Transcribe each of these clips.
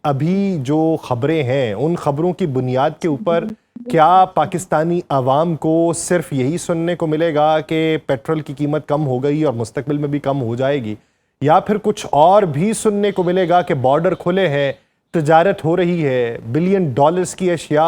अभी जो खबरें हैं उन खबरों की बुनियाद के ऊपर क्या पाकिस्तानी आवाम को सिर्फ यही सुनने को मिलेगा कि पेट्रोल की कीमत कम हो गई और मुस्तकबिल में भी कम हो जाएगी, या फिर कुछ और भी सुनने को मिलेगा कि बॉर्डर खुले हैं, तजारत हो रही है, बिलियन डॉलर्स की अशिया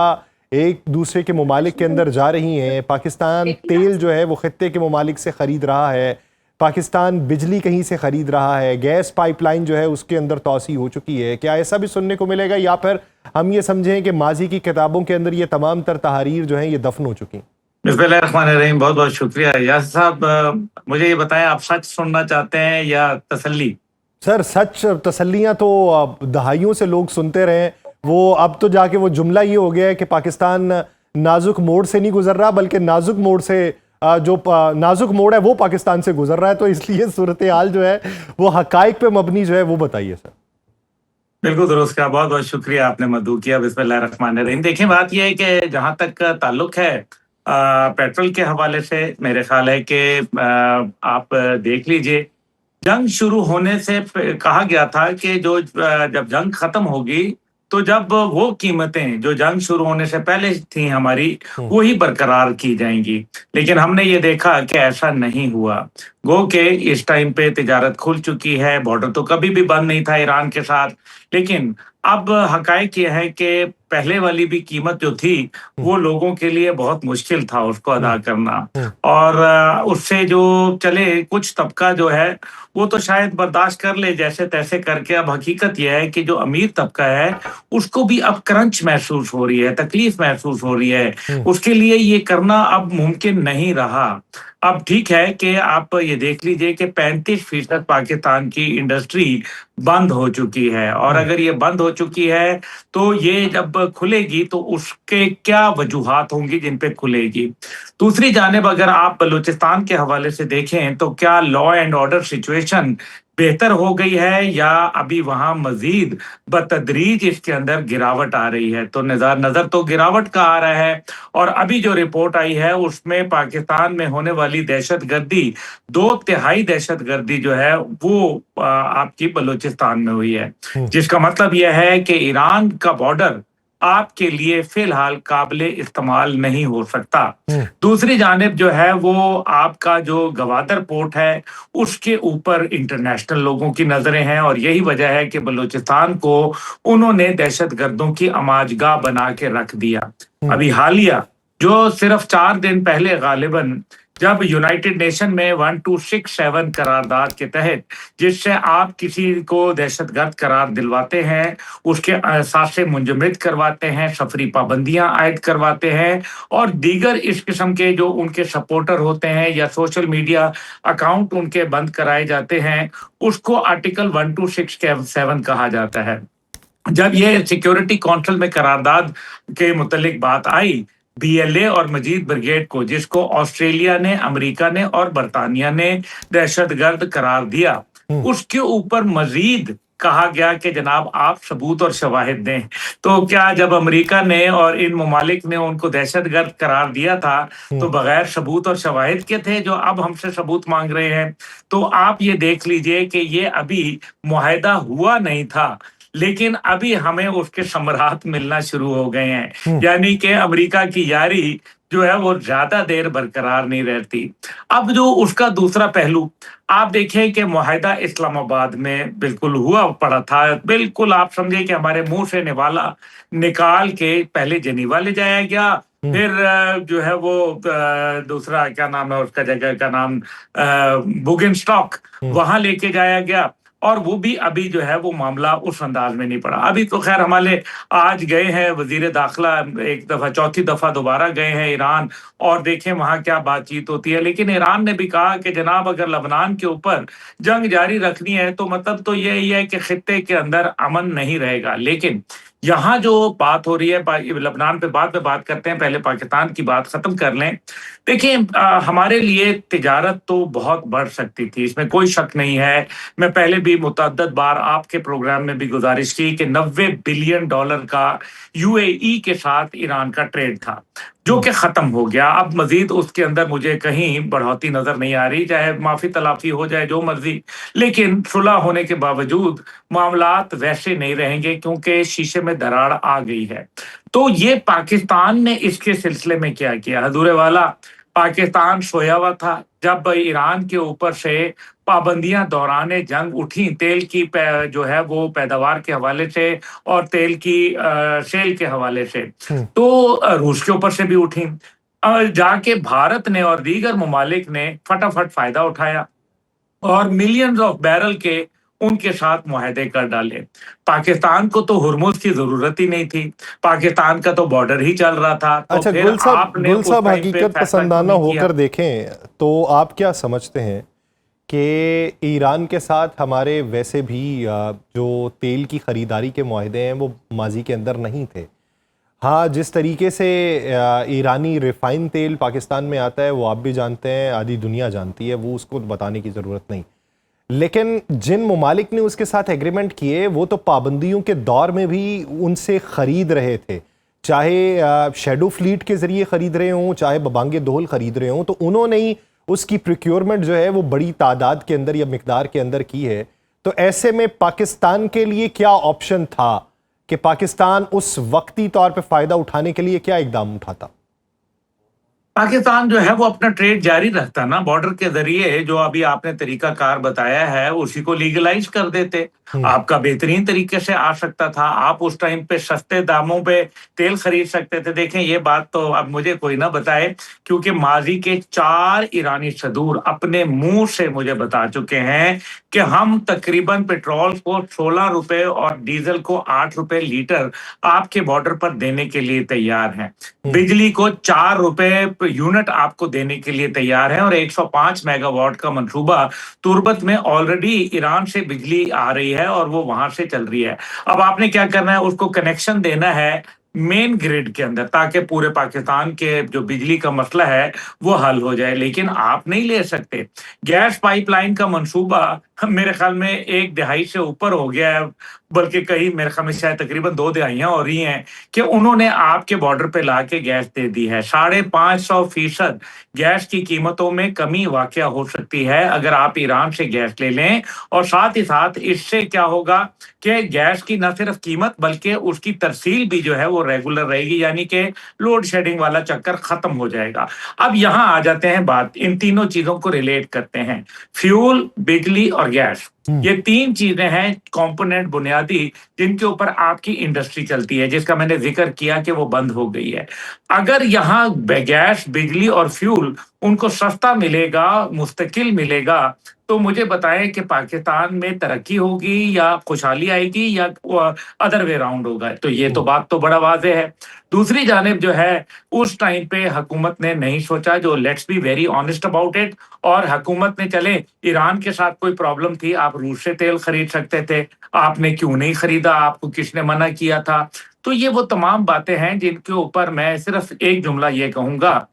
एक दूसरे के ममालिक के अंदर जा रही हैं, पाकिस्तान तेल जो है वो खित्ते के ममालिक से ख़रीद रहा है, पाकिस्तान बिजली कहीं से ख़रीद रहा है, गैस पाइपलाइन जो है उसके अंदर तोसी हो चुकी है? क्या ऐसा भी सुनने को मिलेगा, या फिर हम ये समझें कि माजी की किताबों के अंदर ये तमाम तर तहारीर जो हैं ये दफन हो चुकी? बिस्मिल्लाहिर्रहमानिर्रहीम। बहुत बहुत शुक्रिया यासर साहब। मुझे ये बताएं, आप सच सुनना चाहते हैं या तसल्ली? सर सच, तसल्लियां तो दहाइयों से लोग सुनते रहे, वो अब तो जाके वो जुमला ये हो गया है कि पाकिस्तान नाजुक मोड़ से नहीं गुजर रहा बल्कि नाजुक मोड़ से जो नाजुक मोड़ है वो पाकिस्तान से गुजर रहा है। तो इसलिए सूरत हाल जो है वो हकाइक पे मबनी जो है वो बताइए सर। बिल्कुल दुरुस्त कहा, बहुत बहुत शुक्रिया, आपने मदू किया। बिस्मिल्लाहिर्रहमानिर्रहीम। देखिए, बात यह है कि जहां तक ताल्लुक है पेट्रोल के हवाले से, मेरे ख्याल है कि आप देख लीजिए, जंग शुरू होने से कहा गया था कि जब जंग खत्म होगी तो जब वो कीमतें जो जंग शुरू होने से पहले थी हमारी, वही बरकरार की जाएंगी। लेकिन हमने ये देखा कि ऐसा नहीं हुआ। गो के इस टाइम पे तिजारत खुल चुकी है, बॉर्डर तो कभी भी बंद नहीं था ईरान के साथ, लेकिन अब हकायक ये है कि पहले वाली भी कीमत जो थी वो लोगों के लिए बहुत मुश्किल था उसको अदा करना। और उससे जो चले कुछ तबका जो है वो तो शायद बर्दाश्त कर ले जैसे तैसे करके। अब हकीकत यह है कि जो अमीर तबका है उसको भी अब क्रंच महसूस हो रही है, तकलीफ महसूस हो रही है। उसके लिए ये करना अब मुमकिन नहीं रहा। अब ठीक है कि आप ये देख लीजिए कि 35% पाकिस्तान की इंडस्ट्री बंद हो चुकी है, और अगर ये बंद हो चुकी है तो ये जब खुलेगी तो उसके क्या वजूहात होंगी जिन पे खुलेगी। दूसरी जानिब अगर आप बलूचिस्तान के हवाले से देखें तो क्या लॉ एंड ऑर्डर सिचुएशन बेहतर हो गई है या अभी वहां मजीद बतदरीज इसके अंदर गिरावट आ रही है? तो नजर तो गिरावट का आ रहा है। और अभी जो रिपोर्ट आई है उसमें पाकिस्तान में होने वाली दहशतगर्दी, 2/3 दहशतगर्दी जो है वो आपकी बलूचिस्तान में हुई है, जिसका मतलब यह है कि ईरान का बॉर्डर आपके लिए फिलहाल काबिले इस्तेमाल नहीं हो सकता। दूसरी जानिब जो है वो आपका जो गवादर पोर्ट है उसके ऊपर इंटरनेशनल लोगों की नजरें हैं, और यही वजह है कि बलूचिस्तान को उन्होंने दहशतगर्दों की आमाजगाह बना के रख दिया। अभी हालिया जो सिर्फ 4 दिन पहले गालिबन जब यूनाइटेड नेशन में 1267 करारदाद के तहत, जिससे आप किसी को दहशतगर्द करार दिलवाते हैं, उसके एहसास से मुंजमद करवाते हैं, सफरी पाबंदियां आयद करवाते हैं, और दीगर इस किस्म के जो उनके सपोर्टर होते हैं या सोशल मीडिया अकाउंट उनके बंद कराए जाते हैं, उसको आर्टिकल 1267 कहा जाता है। जब ये सिक्योरिटी काउंसिल में करारदाद के मुतालिक बात आई, बीएलए और मजीद ब्रिगेड को, जिसको ऑस्ट्रेलिया ने, अमेरिका ने और बरतानिया ने दहशतगर्द करार दिया, उसके ऊपर मजीद कहा गया कि जनाब आप सबूत और शवाहिद दें। तो क्या जब अमेरिका ने और इन ममालिक ने उनको दहशतगर्द करार दिया था तो बगैर सबूत और शवाहिद के थे जो अब हमसे सबूत मांग रहे हैं? तो आप ये देख लीजिए कि ये अभी मुआहदा हुआ नहीं था, लेकिन अभी हमें उसके समरात मिलना शुरू हो गए हैं। यानी कि अमेरिका की यारी जो है वो ज्यादा देर बरकरार नहीं रहती। अब जो उसका दूसरा पहलू आप देखें कि मुआहदा इस्लामाबाद में बिल्कुल हुआ पड़ा था, बिल्कुल आप समझे कि हमारे मुंह से निवाला निकाल के पहले जेनीवा ले जाया गया, फिर जो है वो दूसरा क्या नाम है उसका, जगह का नाम बुगिन स्टॉक, वहां लेके जाया गया, और वो भी अभी जो है वो मामला उस अंदाज में नहीं पड़ा। अभी तो खैर हमारे आज गए हैं वजीर दाखिला, एक दफा, चौथी दफा दोबारा गए हैं ईरान, और देखें वहां क्या बातचीत होती है। लेकिन ईरान ने भी कहा कि जनाब अगर लबनान के ऊपर जंग जारी रखनी है तो मतलब तो यही है कि खित्ते के अंदर अमन नहीं रहेगा। लेकिन यहाँ जो बात हो रही है, लबनान पे बाद में बात करते हैं, पहले पाकिस्तान की बात खत्म कर लें। देखिए, हमारे लिए तिजारत तो बहुत बढ़ सकती थी, इसमें कोई शक नहीं है। मैं पहले भी मुतअद्दिद बार आपके प्रोग्राम में भी गुजारिश की कि $90 बिलियन का यूएई के साथ ईरान का ट्रेड था, जो कि खत्म हो गया। अब मजीद उसके अंदर मुझे कहीं बढ़ोतरी नजर नहीं आ रही, चाहे माफी तलाफी हो जाए जो मर्जी, लेकिन सुलह होने के बावजूद मामलात वैसे नहीं रहेंगे क्योंकि शीशे में दरार आ गई है। तो ये पाकिस्तान ने इसके सिलसिले में क्या किया, हजूर वाला, पाकिस्तान सोया हुआ था जब ईरान के ऊपर से पाबंदियां दौरान जंग उठी, तेल की जो है वो पैदावार के हवाले से और तेल की सेल के हवाले से, हम्म। तो रूस के ऊपर से भी उठी। जाके भारत ने और दीगर ममालिक ने फटाफट फायदा उठाया और मिलियंस ऑफ बैरल के उनके साथ मुआहदे कर डाले। पाकिस्तान को तो हुर्मुज की जरूरत ही नहीं थी, पाकिस्तान का तो बॉर्डर ही चल रहा था, तो अच्छा, फिर आपने गुल उस साहब टाइम पे हकीकत फैसला क्यों पसंदाना नहीं किया? होकर देखें तो आप क्या समझते हैं कि ईरान के साथ हमारे वैसे भी जो तेल की ख़रीदारी के मुआहदे हैं वो माजी के अंदर नहीं थे। हाँ, जिस तरीके से ईरानी रिफाइन तेल पाकिस्तान में आता है वो आप भी जानते हैं, आधी दुनिया जानती है, वो उसको बताने की ज़रूरत नहीं। लेकिन जिन ममालिक ने उसके साथ एग्रीमेंट किए वो तो पाबंदियों के दौर में भी उनसे ख़रीद रहे थे, चाहे शैडो फ्लीट के ज़रिए ख़रीद रहे हों, चाहे बबांगे दोहल ख़रीद रहे हों, तो उन्होंने ही उसकी प्रोक्योरमेंट जो है वो बड़ी तादाद के अंदर या मिकदार के अंदर की है। तो ऐसे में पाकिस्तान के लिए क्या ऑप्शन था कि पाकिस्तान उस वक्ती तौर पे फ़ायदा उठाने के लिए क्या इकदाम उठाता? पाकिस्तान जो है वो अपना ट्रेड जारी रखता ना, बॉर्डर के जरिए जो अभी आपने तरीका कार बताया है उसी को लीगलाइज कर देते। आपका बेहतरीन तरीके से आ सकता था, आप उस टाइम पे सस्ते दामों पे तेल खरीद सकते थे। देखें, ये बात तो अब मुझे कोई ना बताए, क्योंकि माजी के 4 ईरानी सदूर अपने मुंह से मुझे बता चुके हैं कि हम तकरीबन पेट्रोल को 16 रुपए और डीजल को 8 रुपए लीटर आपके बॉर्डर पर देने के लिए तैयार हैं। बिजली को 4 रुपए यूनिट आपको देने के लिए तैयार है और 105 मेगावाट का मंसूबा तुर्बत में ऑलरेडी ईरान से बिजली आ रही है और वो वहां से चल रही है। अब आपने क्या करना है, उसको कनेक्शन देना है मेन ग्रिड के अंदर, ताकि पूरे पाकिस्तान के जो बिजली का मसला है वो हल हो जाए। लेकिन आप नहीं ले सकते। गैस पाइपलाइन का मंसूबा मेरे ख्याल में 1 दिहाई से ऊपर हो गया है, बल्कि कहीं मेरे ख्याल में शायद तकरीबन 2 दिहाइयां हो रही हैं कि उन्होंने आपके बॉर्डर पे लाके गैस दे दी है। 550% गैस की कीमतों में कमी वाकया हो सकती है अगर आप ईरान से गैस ले लें, और साथ ही साथ इससे क्या होगा कि गैस की न सिर्फ कीमत बल्कि उसकी तरसील भी जो है वो रेगुलर रहेगी, यानी कि लोड शेडिंग वाला चक्कर खत्म हो जाएगा। अब यहाँ आ जाते हैं बात, इन तीनों चीजों को रिलेट करते हैं, फ्यूल, बिजली और गैस। ये 3 चीजें हैं कंपोनेंट बुनियादी, जिनके ऊपर आपकी इंडस्ट्री चलती है, जिसका मैंने जिक्र किया कि वो बंद हो गई है। अगर यहाँ गैस, बिजली और फ्यूल उनको सस्ता मिलेगा, मुस्तकिल मिलेगा, तो मुझे बताएं कि पाकिस्तान में तरक्की होगी या खुशहाली आएगी या अदर वे राउंड होगा। तो ये तो बात तो बड़ा वाज़ेह है। दूसरी जानिब जो है, उस टाइम पे हुकूमत ने नहीं सोचा, जो let's be very honest about it, और हुकूमत ने चले ईरान के साथ कोई प्रॉब्लम थी, आप रूस से तेल खरीद सकते थे, आपने क्यों नहीं खरीदा, आपको किसने मना किया था? तो ये वो तमाम बातें हैं जिनके ऊपर मैं सिर्फ एक जुमला ये कहूंगा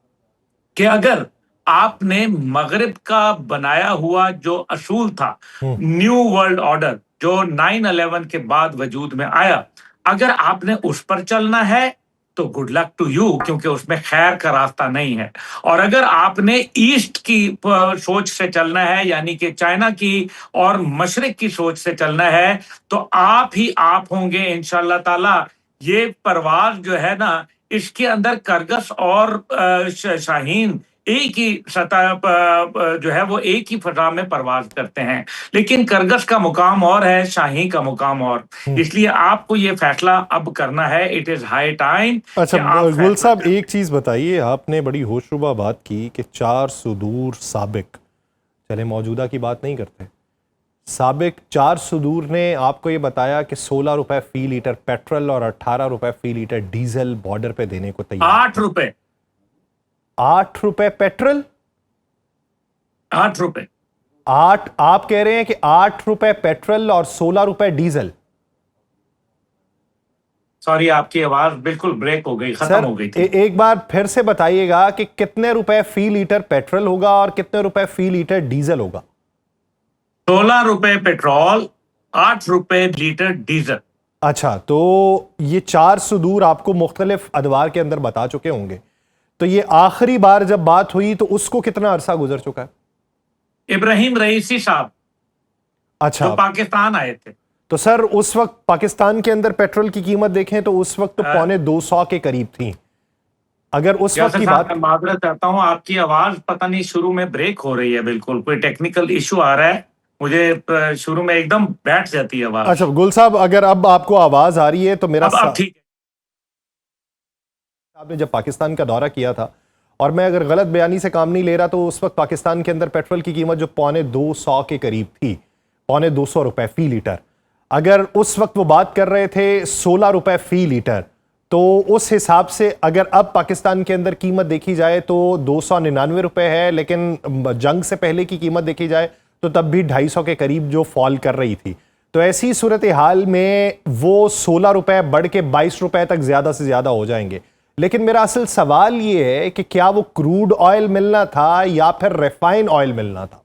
कि अगर आपने मगरिब का बनाया हुआ जो असूल था, न्यू वर्ल्ड ऑर्डर जो 9/11 के बाद वजूद में आया, अगर आपने उस पर चलना है तो गुड लक टू यू, क्योंकि उसमें खैर का रास्ता नहीं है। और अगर आपने ईस्ट की सोच से चलना है, यानी कि चाइना की और मशरिक की सोच से चलना है, तो आप ही आप होंगे इंशाअल्लाह ताला। ये परवाज जो है ना, इसके अंदर करगस और शाहीन एक ही सतह जो है वो एक ही फजा में परवाज करते हैं, लेकिन करगस का मुकाम और है, शाही का मुकाम और। इसलिए आपको ये फैसला अब करना है, इट इज हाई टाइम। अच्छा गुल साहब, एक चीज़ बताइए, आपने बड़ी होशरुबा बात की कि 4 सुदूर साबिक, चले मौजूदा की बात नहीं करते, साबिक 4 सुदूर ने आपको ये बताया कि 16 रुपए फी लीटर पेट्रोल और 18 रुपए फी लीटर डीजल बॉर्डर पे देने को तैयार। 8 रुपए, 8 रुपए पेट्रोल, 8 रुपए, 8, आप कह रहे हैं कि 8 रुपए पेट्रोल और 16 रुपए डीजल? सॉरी, आपकी आवाज बिल्कुल ब्रेक हो गई, खत्म हो गई थी। एक बार फिर से बताइएगा कि कितने रुपए फी लीटर पेट्रोल होगा और कितने रुपए फी लीटर डीजल होगा? 16 रुपए पेट्रोल, 8 रुपए लीटर डीजल। अच्छा, तो ये 4 सुदूर आपको मुख्तलिफ अदवार के अंदर बता चुके होंगे। तो ये आखिरी बार जब बात हुई तो उसको कितना अरसा गुजर चुका है? इब्राहिम रईसी साहब अच्छा, जो पाकिस्तान आए थे। तो सर उस वक्त पाकिस्तान के अंदर पेट्रोल की कीमत देखें तो उस वक्त तो हाँ। 250 के करीब थी। अगर उस वक्त यासर की साहब, बात, मैं माजरत चाहता हूँ, आपकी आवाज पता नहीं शुरू में ब्रेक हो रही है, बिल्कुल कोई टेक्निकल इशू आ रहा है। मुझे शुरू में एकदम बैठ जाती है आवाज। अच्छा गुल साहब, अगर अब आपको आवाज आ रही है तो मेरा अब ठीक है। आपने जब पाकिस्तान का दौरा किया था, और मैं अगर गलत बयानी से काम नहीं ले रहा, तो उस वक्त पाकिस्तान के अंदर पेट्रोल की कीमत जो 250 के करीब थी, 250 रुपए फी लीटर। अगर उस वक्त वो बात कर रहे थे 16 रुपए फी लीटर, तो उस हिसाब से अगर अब पाकिस्तान के अंदर कीमत देखी जाए तो 299 रुपए है, लेकिन जंग से पहले की कीमत देखी जाए तो तब भी 250 के करीब जो फॉल कर रही थी। तो ऐसी सूरत हाल में वो 16 रुपए बढ़ के 22 रुपए तक ज्यादा से ज्यादा हो जाएंगे। लेकिन मेरा असल सवाल ये है कि क्या वो क्रूड ऑयल मिलना था या फिर रिफाइन ऑयल मिलना था?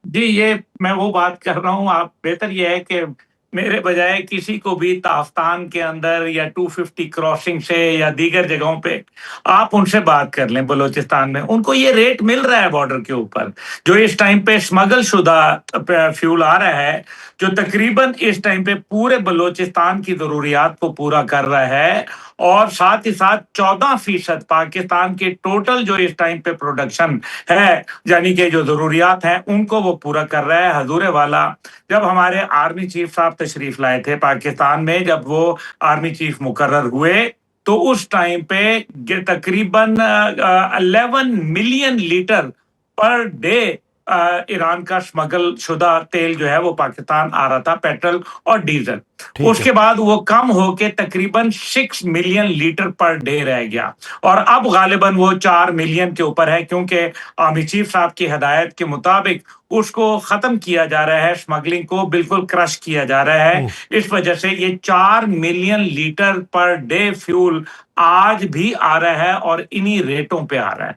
जी, ये मैं वो बात कर रहा हूँ। आप बेहतर ये है कि मेरे बजाय किसी को भी ताफ्तान के अंदर या 250 क्रॉसिंग से या दीगर जगहों पे आप उनसे बात कर लें, बलूचिस्तान में उनको ये रेट मिल रहा है बॉर्डर के ऊपर, जो इस टाइम पे स्मगल शुदा फ्यूल आ रहा है, जो तकरीबन इस टाइम पे पूरे बलूचिस्तान की जरूरियात को पूरा कर रहा है। और साथ ही साथ 14% पाकिस्तान के टोटल जो इस टाइम पे प्रोडक्शन है, यानी कि जो जरूरियात हैं, उनको वो पूरा कर रहा है। हजूर वाला, जब हमारे आर्मी चीफ साहब तशरीफ लाए थे पाकिस्तान में, जब वो आर्मी चीफ मुकर्रर हुए, तो उस टाइम पे तकरीबन 11 million litre per day Iran का स्मगल शुदा तेल जो है वो पाकिस्तान आ रहा था, पेट्रोल और डीजल। ठीक उसके है। बाद वो कम होके तकरीबन 6 मिलियन लीटर पर डे रह गया, और अब गालिबन वो 4 मिलियन के ऊपर है, क्योंकि आर्मी चीफ साहब की हदायत के मुताबिक उसको खत्म किया जा रहा है, स्मगलिंग को बिल्कुल क्रश किया जा रहा है। इस वजह से ये 4 million litre per day fuel आज भी आ रहा है और इन्हीं रेटों पे आ रहा है।